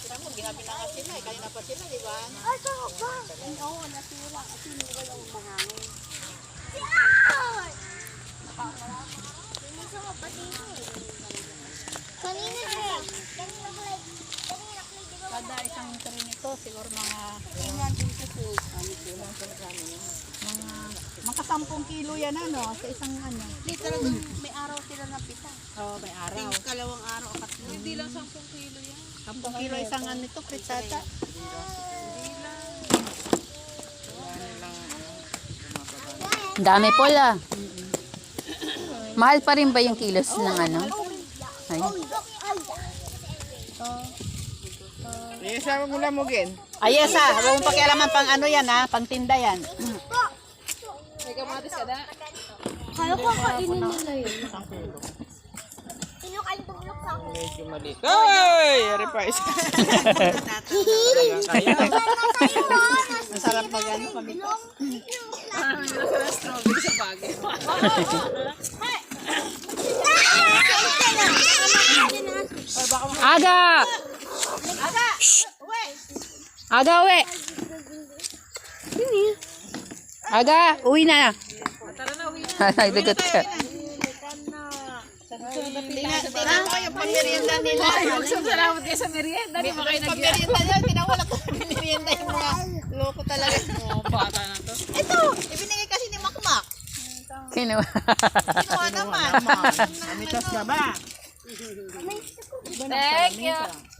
Tira mo, ginabi na nga sila eh. Kanina pa sila, di ba? Ay, saan ba? Oo, nasira. Kasi hindi ko lang mahangin. Kanina din. Kada isang tray nito, siguro mga mga 10 kilo yan ano, sa isang ano. Hindi talagang may araw sila na pita. Oo, may araw. Kalawang araw o katlo. Hindi lang 10 kilo yan. 10 kilo isang ano ito, pritsata. Ang dami pala. Mahal pa rin ba yung kilos ng ano? Ay. Isama mo na mo, Gen. Ay, yes ah. Huwag mong pakialaman pang ano yan ha, pang tinda yan. May kamatis ka na. Kaya ko kainin nila yun. Medyo mali. Ay! Yari pa isa. Masarap mag ano, pamito. Strawberry sa bagay. Aga! Aga, uwi! Aga, uwi na. Tara na, uwi na. Nagdagat ka. Tingnan ko yung pamirienda nila. Salamat kayo sa merienda. Di ba kayo nagyan? Pamirienda nila, tinawala ko pamirienda yung mga loko talaga. Oo, bata na to. Ito, ibinigay kasi ni Makmak. Kinuha. Kinuha naman. Amitas ka ba? Thank you.